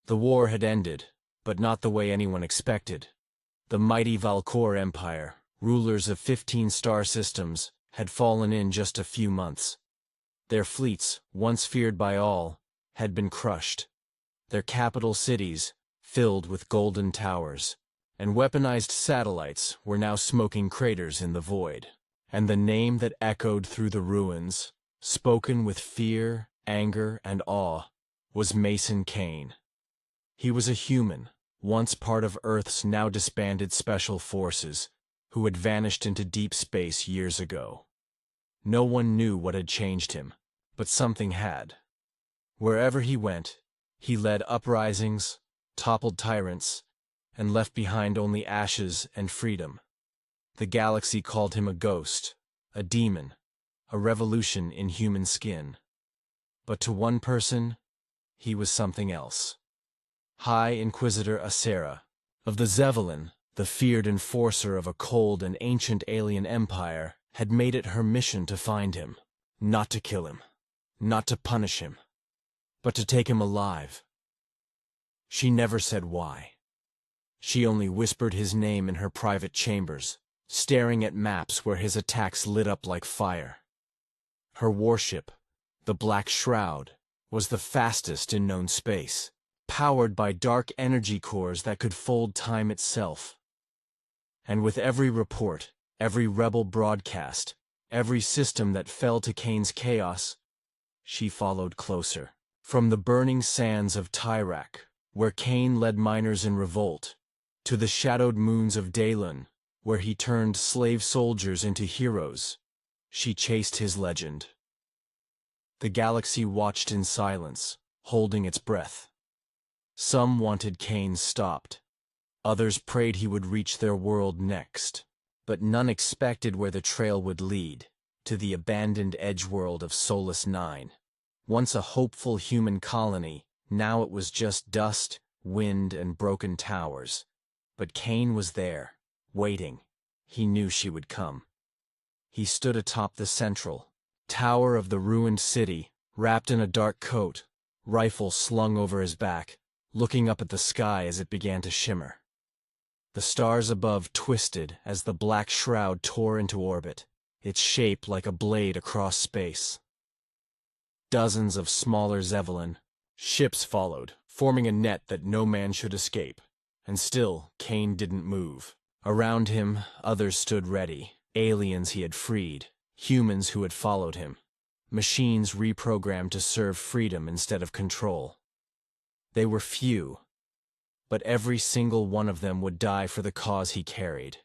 The war had ended, but not the way anyone expected. The mighty Valkor Empire, rulers of 15 star systems, had fallen in just a few months. Their fleets, once feared by all, had been crushed. Their capital cities, filled with golden towers, and weaponized satellites were now smoking craters in the void. And the name that echoed through the ruins, spoken with fear, anger, and awe, was Mason Kane. He was a human, once part of Earth's now disbanded special forces, who had vanished into deep space years ago. No one knew what had changed him, but something had. Wherever he went, he led uprisings, toppled tyrants, and left behind only ashes and freedom. The galaxy called him a ghost, a demon, a revolution in human skin. But to one person, he was something else. High Inquisitor Acera, of the Zeppelin, the feared enforcer of a cold and ancient alien empire, had made it her mission to find him, not to kill him, not to punish him, but to take him alive. She never said why. She only whispered his name in her private chambers, staring at maps where his attacks lit up like fire. Her warship, the Black Shroud, was the fastest in known space, powered by dark energy cores that could fold time itself. And with every report, every rebel broadcast, every system that fell to Kane's chaos, she followed closer. From the burning sands of Tyrak, where Kane led miners in revolt, to the shadowed moons of Daelun, where he turned slave soldiers into heroes, she chased his legend. The galaxy watched in silence, holding its breath. Some wanted Kane stopped. Others prayed he would reach their world next. But none expected where the trail would lead, to the abandoned edgeworld of Solus 9. Once a hopeful human colony, now it was just dust, wind, and broken towers. But Kane was there, waiting. He knew she would come. He stood atop the central tower of the ruined city, wrapped in a dark coat, rifle slung over his back, looking up at the sky as it began to shimmer. The stars above twisted as the Black Shroud tore into orbit, its shape like a blade across space. Dozens of smaller Zeppelin ships followed, forming a net that no man should escape. And still, Kane didn't move. Around him, others stood ready, aliens he had freed, humans who had followed him, machines reprogrammed to serve freedom instead of control. They were few, but every single one of them would die for the cause he carried.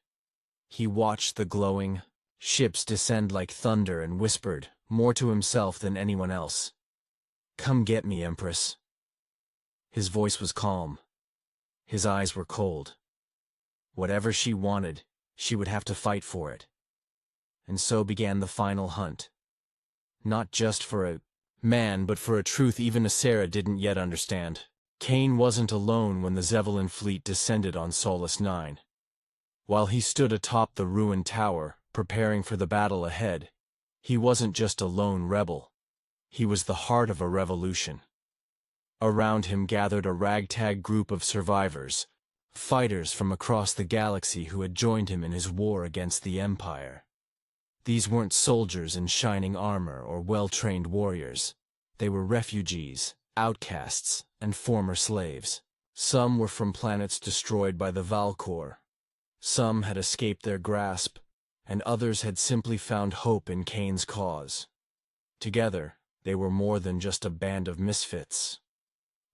He watched the glowing ships descend like thunder and whispered, more to himself than anyone else, "Come get me, Empress." His voice was calm. His eyes were cold. Whatever she wanted, she would have to fight for it. And so began the final hunt. Not just for a man, but for a truth even Acera didn't yet understand. Kane wasn't alone when the Zeppelin fleet descended on Solus 9. While he stood atop the ruined tower, preparing for the battle ahead, he wasn't just a lone rebel. He was the heart of a revolution. Around him gathered a ragtag group of survivors, fighters from across the galaxy who had joined him in his war against the Empire. These weren't soldiers in shining armor or well-trained warriors. They were refugees, outcasts, and former slaves. Some were from planets destroyed by the Valkor. Some had escaped their grasp, and others had simply found hope in Kane's cause. Together, they were more than just a band of misfits.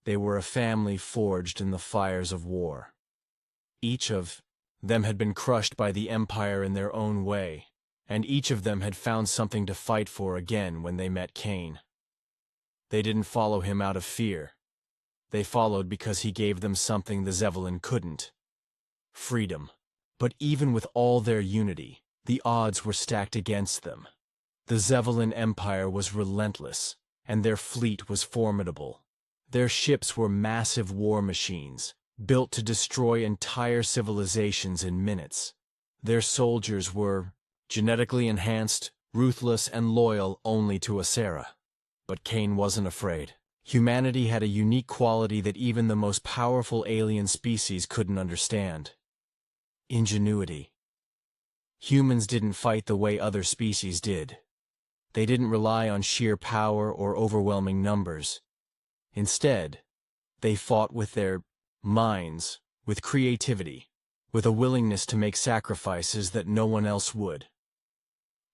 They were a family forged in the fires of war. Each of them had been crushed by the Empire in their own way, and each of them had found something to fight for again when they met Kane. They didn't follow him out of fear. They followed because he gave them something the Zeppelin couldn't: freedom. But even with all their unity, the odds were stacked against them. The Zeppelin Empire was relentless, and their fleet was formidable. Their ships were massive war machines, built to destroy entire civilizations in minutes. Their soldiers were genetically enhanced, ruthless, and loyal only to Acera. But Kane wasn't afraid. Humanity had a unique quality that even the most powerful alien species couldn't understand: ingenuity. Humans didn't fight the way other species did. They didn't rely on sheer power or overwhelming numbers. Instead, they fought with their minds, with creativity, with a willingness to make sacrifices that no one else would.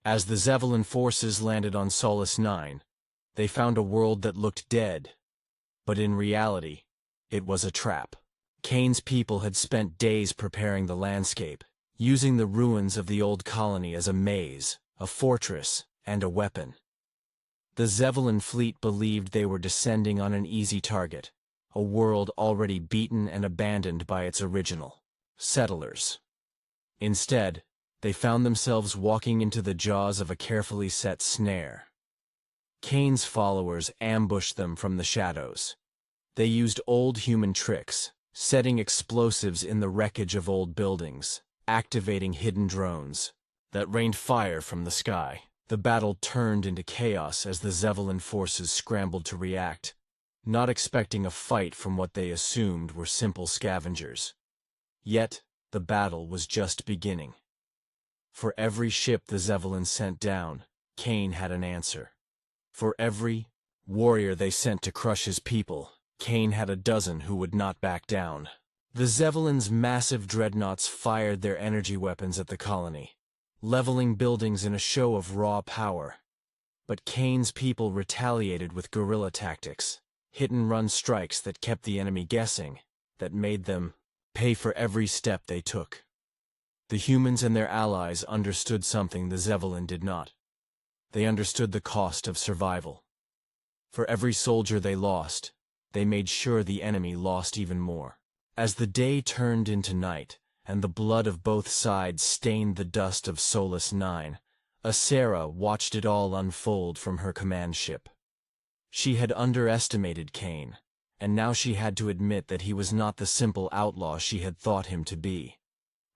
As the Zeppelin forces landed on Solus 9, they found a world that looked dead. But in reality, it was a trap. Kane's people had spent days preparing the landscape, using the ruins of the old colony as a maze, a fortress, and a weapon. The Zeppelin fleet believed they were descending on an easy target, a world already beaten and abandoned by its original settlers. Instead, they found themselves walking into the jaws of a carefully set snare. Kane's followers ambushed them from the shadows. They used old human tricks, setting explosives in the wreckage of old buildings, activating hidden drones that rained fire from the sky. The battle turned into chaos as the Zeppelin forces scrambled to react, not expecting a fight from what they assumed were simple scavengers. Yet, the battle was just beginning. For every ship the Zeppelin sent down, Kane had an answer. For every warrior they sent to crush his people, Kane had a dozen who would not back down. The Zeppelin's massive dreadnoughts fired their energy weapons at the colony, leveling buildings in a show of raw power. But Kane's people retaliated with guerrilla tactics, hit-and-run strikes that kept the enemy guessing, that made them pay for every step they took. The humans and their allies understood something the Zeppelin did not. They understood the cost of survival. For every soldier they lost, they made sure the enemy lost even more. As the day turned into night, and the blood of both sides stained the dust of Solus 9, Asera watched it all unfold from her command ship. She had underestimated Kane, and now she had to admit that he was not the simple outlaw she had thought him to be.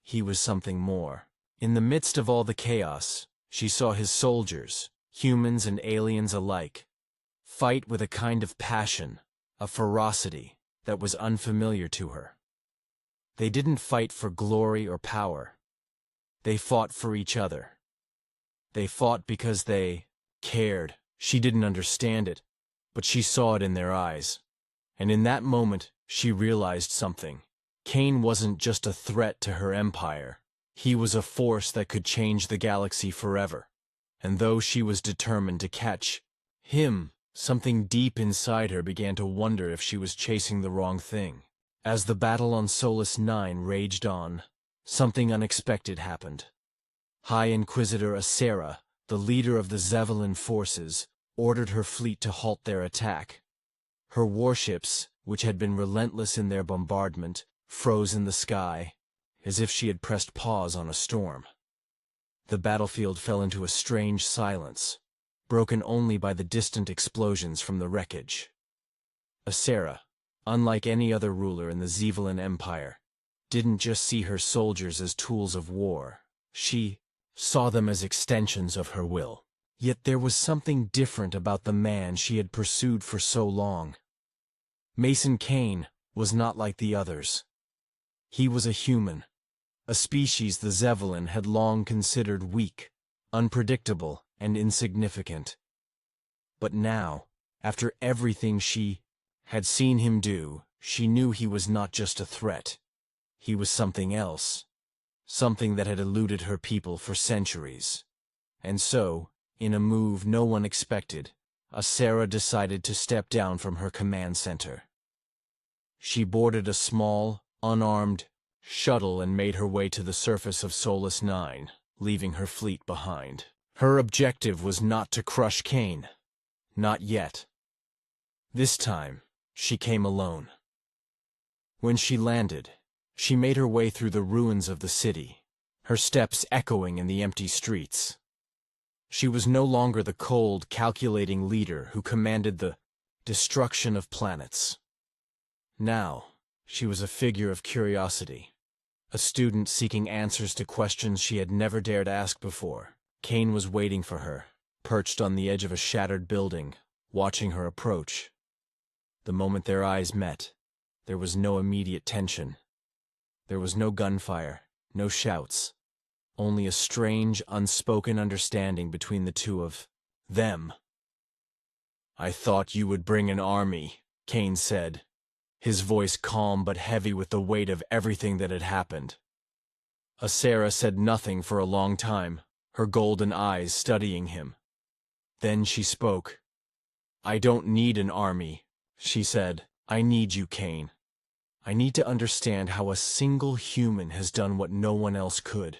He was something more. In the midst of all the chaos, she saw his soldiers, humans and aliens alike, fight with a kind of passion, a ferocity, that was unfamiliar to her. They didn't fight for glory or power. They fought for each other. They fought because they cared. She didn't understand it, but she saw it in their eyes. And in that moment, she realized something. Kane wasn't just a threat to her empire. He was a force that could change the galaxy forever. And though she was determined to catch him, something deep inside her began to wonder if she was chasing the wrong thing. As the battle on Solus 9 raged on, something unexpected happened. High Inquisitor Asera, the leader of the Zeppelin forces, ordered her fleet to halt their attack. Her warships, which had been relentless in their bombardment, froze in the sky, as if she had pressed pause on a storm. The battlefield fell into a strange silence, broken only by the distant explosions from the wreckage. Asera, unlike any other ruler in the Zeppelin Empire, didn't just see her soldiers as tools of war. She saw them as extensions of her will. Yet there was something different about the man she had pursued for so long. Mason Kane was not like the others. He was a human, a species the Zeppelin had long considered weak, unpredictable, and insignificant. But now, after everything she had seen him do, she knew he was not just a threat. He was something else, something that had eluded her people for centuries. And so, in a move no one expected, Asera decided to step down from her command center. She boarded a small, unarmed shuttle and made her way to the surface of Solus 9, leaving her fleet behind. Her objective was not to crush Kane. Not yet. This time, she came alone. When she landed, she made her way through the ruins of the city, her steps echoing in the empty streets. She was no longer the cold, calculating leader who commanded the destruction of planets. Now, she was a figure of curiosity, a student seeking answers to questions she had never dared ask before. Kane was waiting for her, perched on the edge of a shattered building, watching her approach. The moment their eyes met, there was no immediate tension. There was no gunfire, no shouts, only a strange, unspoken understanding between the two of them. "I thought you would bring an army," Kane said, his voice calm but heavy with the weight of everything that had happened. Asera said nothing for a long time, her golden eyes studying him. Then she spoke. "I don't need an army," she said. "I need you, Kane. I need to understand how a single human has done what no one else could.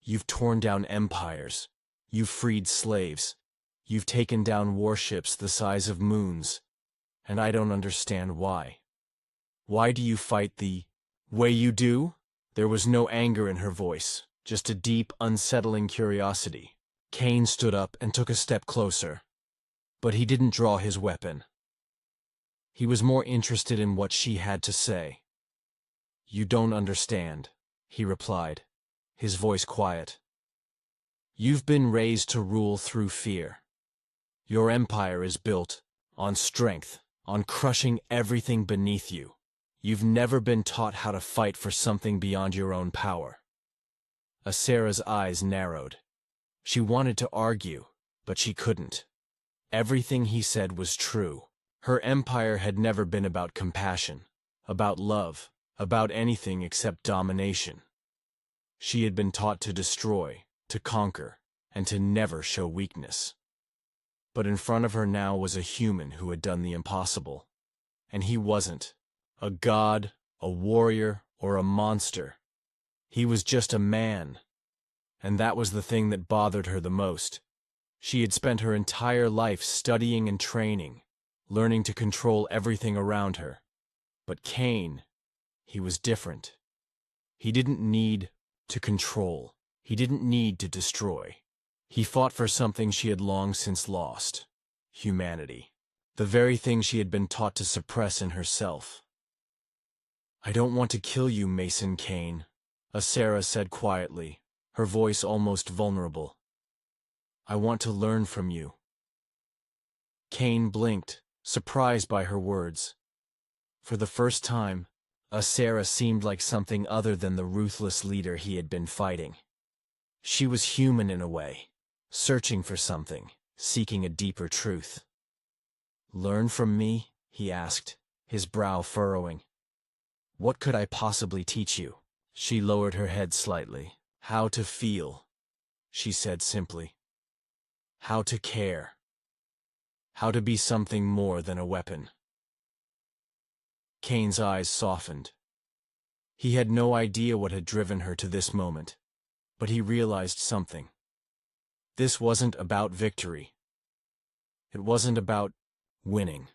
You've torn down empires. You've freed slaves. You've taken down warships the size of moons. And I don't understand why. Why do you fight the way you do?" There was no anger in her voice, just a deep, unsettling curiosity. Kane stood up and took a step closer. But he didn't draw his weapon. He was more interested in what she had to say. "You don't understand," he replied, his voice quiet. "You've been raised to rule through fear. Your empire is built on strength, on crushing everything beneath you. You've never been taught how to fight for something beyond your own power." Asera's eyes narrowed. She wanted to argue, but she couldn't. Everything he said was true. Her empire had never been about compassion, about love, about anything except domination. She had been taught to destroy, to conquer, and to never show weakness. But in front of her now was a human who had done the impossible. And he wasn't a god, a warrior, or a monster. He was just a man. And that was the thing that bothered her the most. She had spent her entire life studying and training, learning to control everything around her. But Kane, he was different. He didn't need to control. He didn't need to destroy. He fought for something she had long since lost: humanity. The very thing she had been taught to suppress in herself. "I don't want to kill you, Mason Kane," Asera said quietly, her voice almost vulnerable. "I want to learn from you." Kane blinked, surprised by her words. For the first time, Asera seemed like something other than the ruthless leader he had been fighting. She was human in a way, searching for something, seeking a deeper truth. "Learn from me?" he asked, his brow furrowing. "What could I possibly teach you?" She lowered her head slightly. "How to feel," she said simply. "How to care. How to be something more than a weapon." Kane's eyes softened. He had no idea what had driven her to this moment, but he realized something. This wasn't about victory. It wasn't about winning.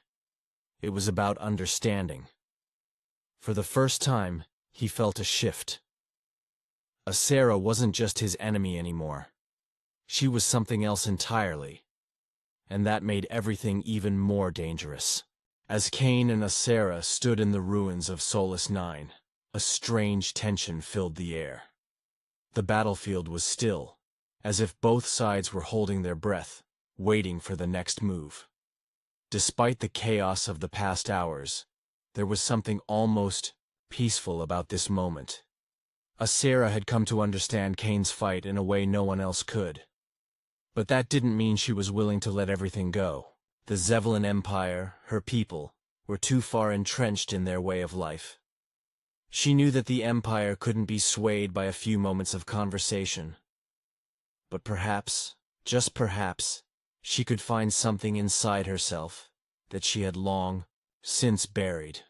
It was about understanding. For the first time, he felt a shift. Asera wasn't just his enemy anymore. She was something else entirely. And that made everything even more dangerous. As Kane and Asera stood in the ruins of Solus 9, a strange tension filled the air. The battlefield was still, as if both sides were holding their breath, waiting for the next move. Despite the chaos of the past hours, there was something almost peaceful about this moment. Asera had come to understand Kane's fight in a way no one else could. But that didn't mean she was willing to let everything go. The Zevlin Empire, her people, were too far entrenched in their way of life. She knew that the Empire couldn't be swayed by a few moments of conversation. But perhaps, just perhaps, she could find something inside herself that she had long since buried.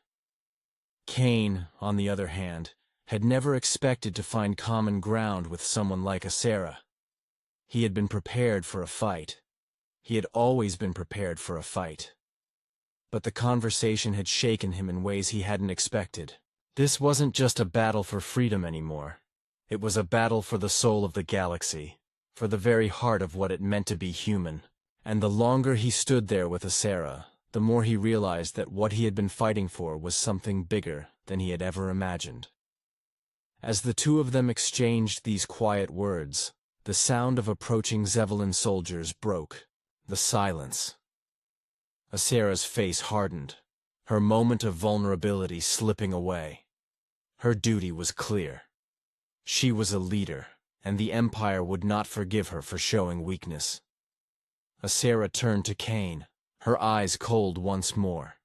Kane, on the other hand, had never expected to find common ground with someone like Asera. He had been prepared for a fight. He had always been prepared for a fight. But the conversation had shaken him in ways he hadn't expected. This wasn't just a battle for freedom anymore. It was a battle for the soul of the galaxy, for the very heart of what it meant to be human. And the longer he stood there with Asera, the more he realized that what he had been fighting for was something bigger than he had ever imagined. As the two of them exchanged these quiet words, the sound of approaching Zevlin soldiers broke the silence. Asera's face hardened. her moment of vulnerability slipping away. Her duty was clear. She was a leader, and the Empire would not forgive her for showing weakness. Asera turned to Kane, her eyes cold once more.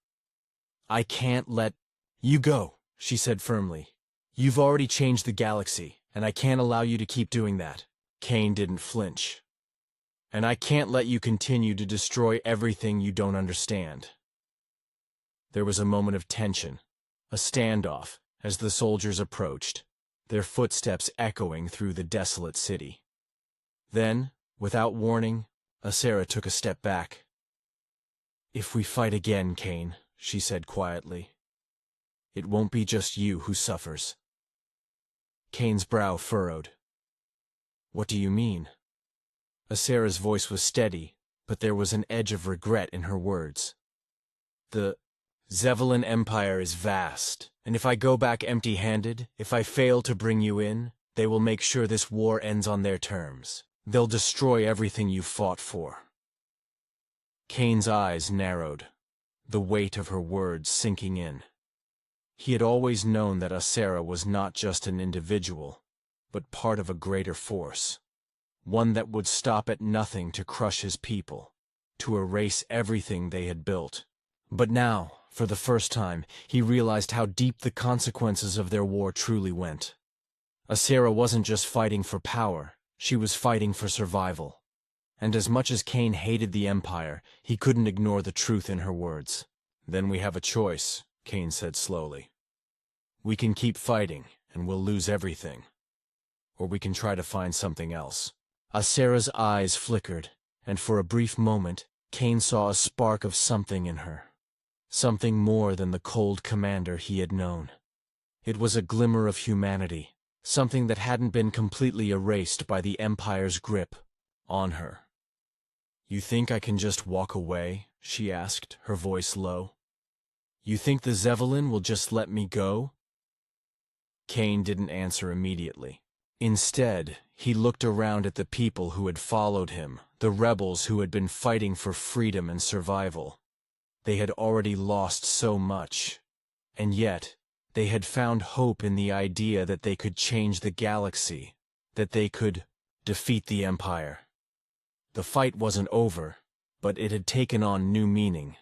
"I can't let you go," she said firmly. "You've already changed the galaxy, and I can't allow you to keep doing that." Kane didn't flinch. "And I can't let you continue to destroy everything you don't understand." There was a moment of tension, a standoff, as the soldiers approached, their footsteps echoing through the desolate city. Then, without warning, Asera took a step back. "If we fight again, Kane," she said quietly, "it won't be just you who suffers." Kane's brow furrowed. "What do you mean?" Asera's voice was steady, but there was an edge of regret in her words. "The Zeppelin Empire is vast, and if I go back empty-handed, if I fail to bring you in, they will make sure this war ends on their terms. They'll destroy everything you fought for." Kane's eyes narrowed, the weight of her words sinking in. He had always known that Asera was not just an individual, but part of a greater force, one that would stop at nothing to crush his people, to erase everything they had built. But now, for the first time, he realized how deep the consequences of their war truly went. Asera wasn't just fighting for power, she was fighting for survival. And as much as Kane hated the Empire, he couldn't ignore the truth in her words. "Then we have a choice," Kane said slowly. "We can keep fighting, and we'll lose everything. Or we can try to find something else." Asera's eyes flickered, and for a brief moment, Kane saw a spark of something in her. Something more than the cold commander he had known. It was a glimmer of humanity, something that hadn't been completely erased by the Empire's grip on her. "You think I can just walk away?" she asked, her voice low. "You think the Zeppelin will just let me go?" Kane didn't answer immediately. Instead, he looked around at the people who had followed him, the rebels who had been fighting for freedom and survival. They had already lost so much, and yet they had found hope in the idea that they could change the galaxy, that they could defeat the Empire. The fight wasn't over, but it had taken on new meaning.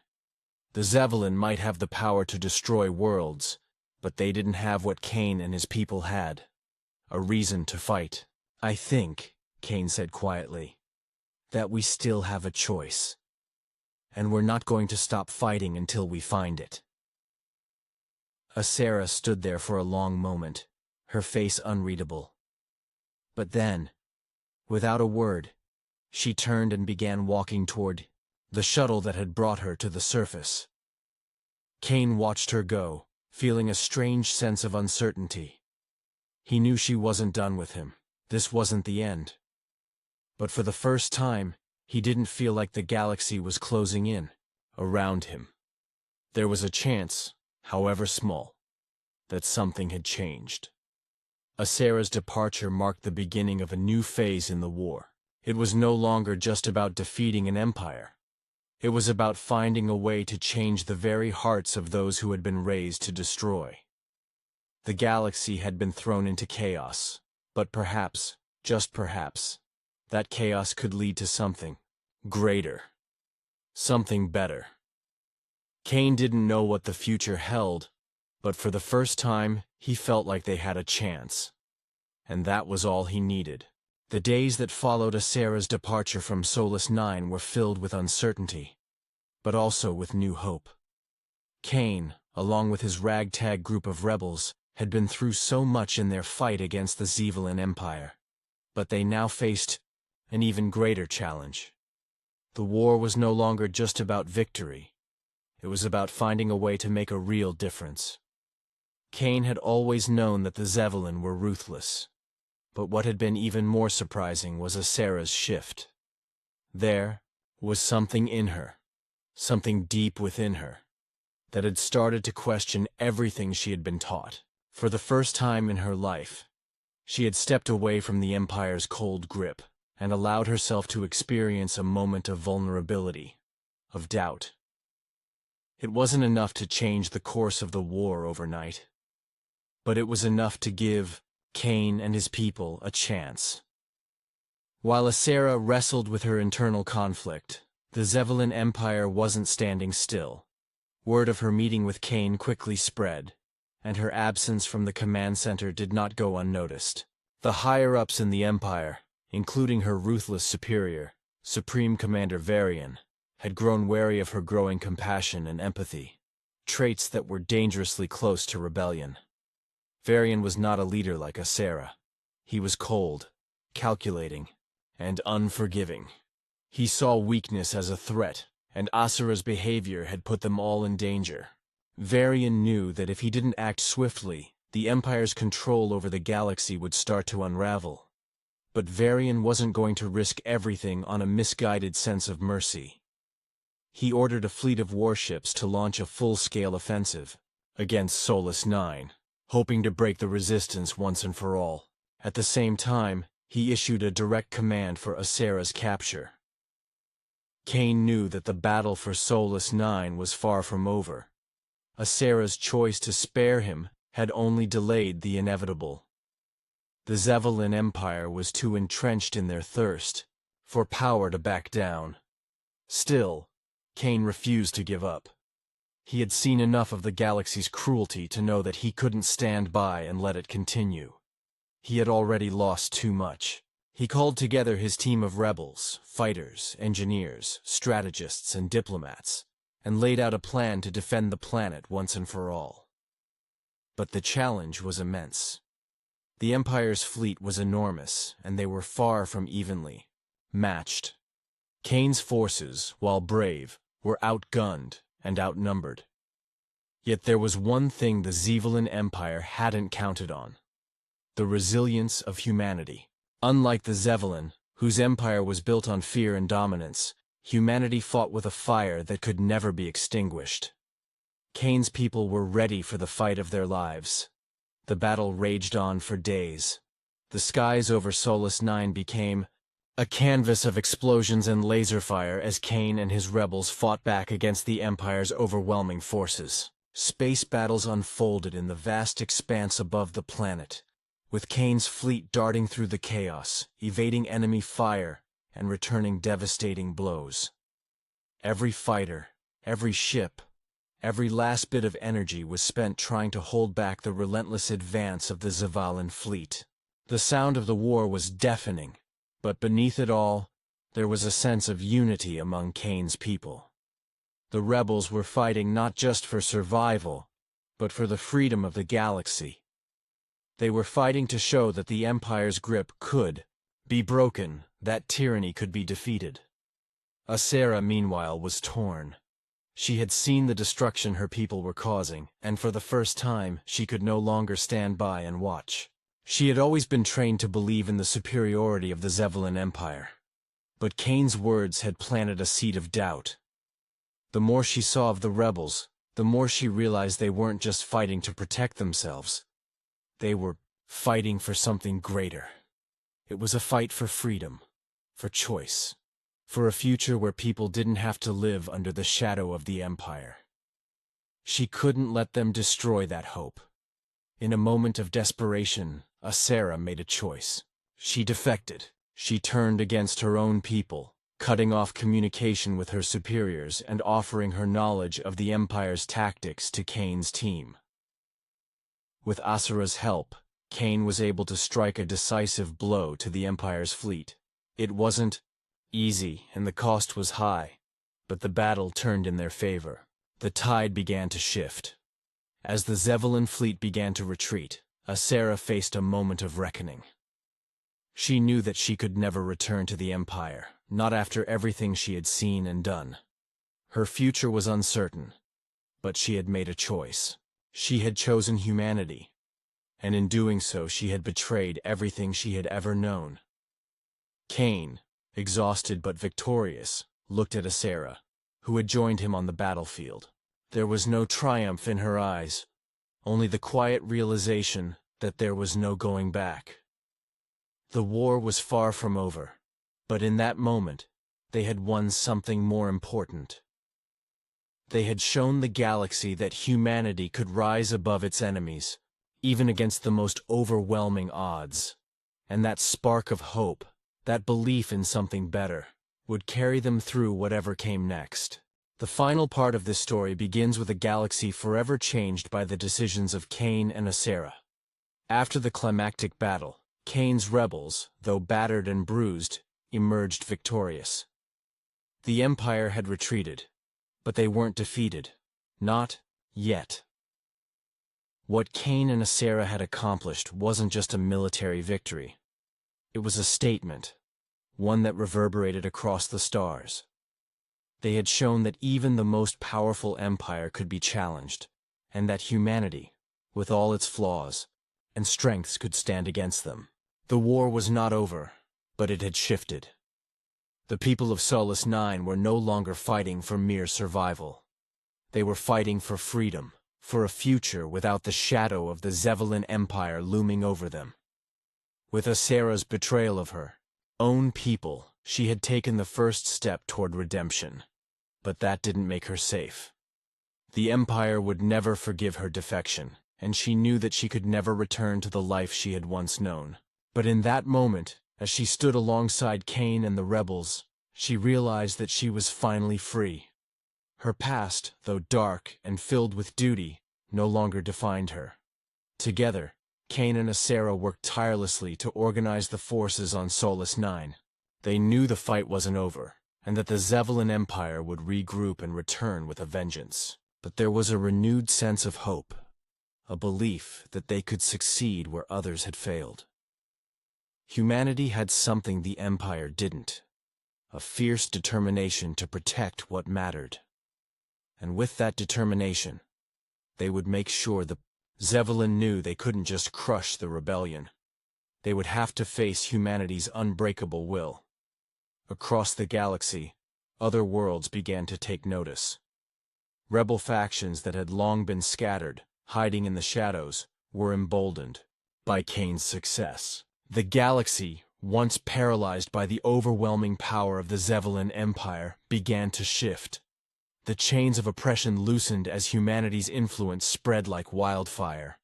The Zeppelin might have the power to destroy worlds, but they didn't have what Kane and his people had: a reason to fight. "I think," Kane said quietly, "that we still have a choice. And we're not going to stop fighting until we find it." Asera stood there for a long moment, her face unreadable. But then, without a word, she turned and began walking toward the shuttle that had brought her to the surface. Kane watched her go, feeling a strange sense of uncertainty. He knew she wasn't done with him. This wasn't the end. But for the first time, he didn't feel like the galaxy was closing in around him. There was a chance, however small, that something had changed. Asera's departure marked the beginning of a new phase in the war. It was no longer just about defeating an empire. It was about finding a way to change the very hearts of those who had been raised to destroy. The galaxy had been thrown into chaos, but perhaps, just perhaps, that chaos could lead to something greater, something better. Kane didn't know what the future held, but for the first time, he felt like they had a chance. And that was all he needed. The days that followed Asera's departure from Solus 9 were filled with uncertainty, but also with new hope. Kane, along with his ragtag group of rebels, had been through so much in their fight against the Zeppelin Empire. But they now faced an even greater challenge. The war was no longer just about victory. It was about finding a way to make a real difference. Kane had always known that the Zeppelin were ruthless. But what had been even more surprising was Asera's shift. There was something in her, something deep within her, that had started to question everything she had been taught. For the first time in her life, she had stepped away from the Empire's cold grip and allowed herself to experience a moment of vulnerability, of doubt. It wasn't enough to change the course of the war overnight, but it was enough to give Cain and his people a chance. While Asera wrestled with her internal conflict, the Zeppelin Empire wasn't standing still. Word of her meeting with Cain quickly spread, and her absence from the command center did not go unnoticed. The higher-ups in the Empire, including her ruthless superior, Supreme Commander Varian, had grown wary of her growing compassion and empathy, traits that were dangerously close to rebellion. Varian was not a leader like Asera. He was cold, calculating, and unforgiving. He saw weakness as a threat, and Asera's behavior had put them all in danger. Varian knew that if he didn't act swiftly, the Empire's control over the galaxy would start to unravel. But Varian wasn't going to risk everything on a misguided sense of mercy. He ordered a fleet of warships to launch a full-scale offensive against Solus 9, hoping to break the resistance once and for all. At the same time, he issued a direct command for Asera's capture. Cain knew that the battle for Solus 9 was far from over. Asera's choice to spare him had only delayed the inevitable. The Zeppelin Empire was too entrenched in their thirst for power to back down. Still, Cain refused to give up. He had seen enough of the galaxy's cruelty to know that he couldn't stand by and let it continue. He had already lost too much. He called together his team of rebels, fighters, engineers, strategists, and diplomats, and laid out a plan to defend the planet once and for all. But the challenge was immense. The Empire's fleet was enormous, and they were far from evenly matched. Cain's forces, while brave, were outgunned and outnumbered. Yet there was one thing the Zeppelin Empire hadn't counted on: the resilience of humanity. Unlike the Zeppelin, whose empire was built on fear and dominance, humanity fought with a fire that could never be extinguished. Cain's people were ready for the fight of their lives. The battle raged on for days. The skies over Solus 9 became a canvas of explosions and laser fire as Cain and his rebels fought back against the Empire's overwhelming forces. Space battles unfolded in the vast expanse above the planet, with Cain's fleet darting through the chaos, evading enemy fire, and returning devastating blows. Every fighter, every ship, every last bit of energy was spent trying to hold back the relentless advance of the Zeppelin fleet. The sound of the war was deafening, but beneath it all, there was a sense of unity among Cain's people. The rebels were fighting not just for survival, but for the freedom of the galaxy. They were fighting to show that the Empire's grip could be broken, that tyranny could be defeated. Asera, meanwhile, was torn. She had seen the destruction her people were causing, and for the first time, she could no longer stand by and watch. She had always been trained to believe in the superiority of the Zeppelin Empire. But Cain's words had planted a seed of doubt. The more she saw of the rebels, the more she realized they weren't just fighting to protect themselves. They were fighting for something greater. It was a fight for freedom, for choice, for a future where people didn't have to live under the shadow of the Empire. She couldn't let them destroy that hope. In a moment of desperation, Asera made a choice. She defected. She turned against her own people, cutting off communication with her superiors and offering her knowledge of the Empire's tactics to Cain's team. With Asera's help, Cain was able to strike a decisive blow to the Empire's fleet. It wasn't easy, and the cost was high, but the battle turned in their favor. The tide began to shift. As the Zeppelin fleet began to retreat, Asera faced a moment of reckoning. She knew that she could never return to the Empire, not after everything she had seen and done. Her future was uncertain, but she had made a choice. She had chosen humanity, and in doing so she had betrayed everything she had ever known. Cain, exhausted but victorious, looked at Asera, who had joined him on the battlefield. There was no triumph in her eyes, only the quiet realization that there was no going back. The war was far from over, but in that moment, they had won something more important. They had shown the galaxy that humanity could rise above its enemies, even against the most overwhelming odds. And that spark of hope, that belief in something better, would carry them through whatever came next. The final part of this story begins with a galaxy forever changed by the decisions of Kane and Asera. After the climactic battle, Kane's rebels, though battered and bruised, emerged victorious. The Empire had retreated, but they weren't defeated. Not yet. What Kane and Asera had accomplished wasn't just a military victory. It was a statement, one that reverberated across the stars. They had shown that even the most powerful empire could be challenged, and that humanity, with all its flaws and strengths, could stand against them. The war was not over, but it had shifted. The people of Solus 9 were no longer fighting for mere survival. They were fighting for freedom, for a future without the shadow of the Zeppelin Empire looming over them. With Asera's betrayal of her own people, she had taken the first step toward redemption. But that didn't make her safe. The Empire would never forgive her defection, and she knew that she could never return to the life she had once known. But in that moment, as she stood alongside Kane and the rebels, she realized that she was finally free. Her past, though dark and filled with duty, no longer defined her. Together, Kane and Asera worked tirelessly to organize the forces on Solus 9. They knew the fight wasn't over, and that the Zeppelin Empire would regroup and return with a vengeance. But there was a renewed sense of hope, a belief that they could succeed where others had failed. Humanity had something the Empire didn't, a fierce determination to protect what mattered. And with that determination, they would make sure the Zeppelin knew they couldn't just crush the rebellion. They would have to face humanity's unbreakable will. Across the galaxy, other worlds began to take notice. Rebel factions that had long been scattered, hiding in the shadows, were emboldened by Kane's success. The galaxy, once paralyzed by the overwhelming power of the Zeppelin Empire, began to shift. The chains of oppression loosened as humanity's influence spread like wildfire.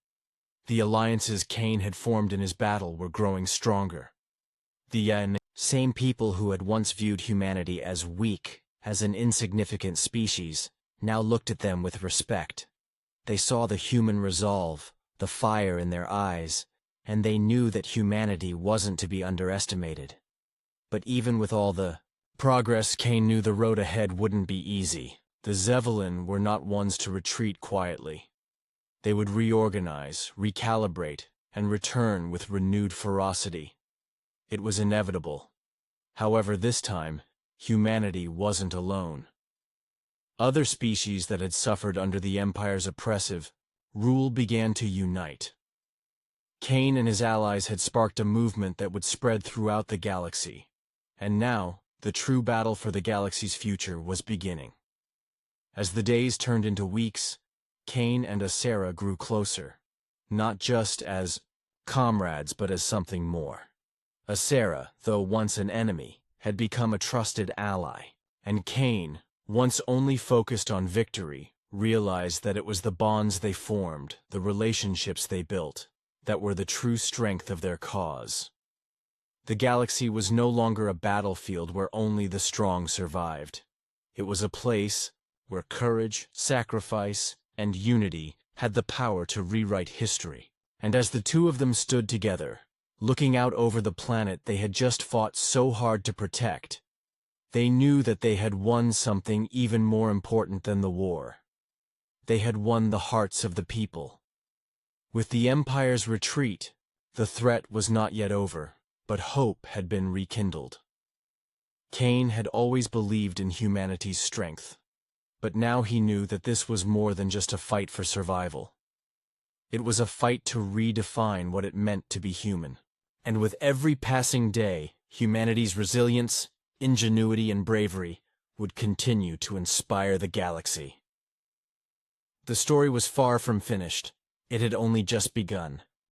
The alliances Kane had formed in his battle were growing stronger. The same people who had once viewed humanity as weak, as an insignificant species, now looked at them with respect. They saw the human resolve, the fire in their eyes, and they knew that humanity wasn't to be underestimated. But even with all the progress, Kane knew the road ahead wouldn't be easy. The Zeppelin were not ones to retreat quietly. They would reorganize, recalibrate, and return with renewed ferocity. It was inevitable. However, this time, humanity wasn't alone. Other species that had suffered under the Empire's oppressive rule began to unite. Kane and his allies had sparked a movement that would spread throughout the galaxy. And now, the true battle for the galaxy's future was beginning. As the days turned into weeks, Kane and Asera grew closer, not just as comrades but as something more. Asera, though once an enemy, had become a trusted ally, and Kane, once only focused on victory, realized that it was the bonds they formed, the relationships they built, that were the true strength of their cause. The galaxy was no longer a battlefield where only the strong survived. It was a place where courage, sacrifice, and unity had the power to rewrite history. And as the two of them stood together, looking out over the planet they had just fought so hard to protect, they knew that they had won something even more important than the war. They had won the hearts of the people. With the Empire's retreat, the threat was not yet over, but hope had been rekindled. Kane had always believed in humanity's strength, but now he knew that this was more than just a fight for survival. It was a fight to redefine what it meant to be human. And with every passing day, humanity's resilience, ingenuity, and bravery would continue to inspire the galaxy. The story was far from finished. It had only just begun.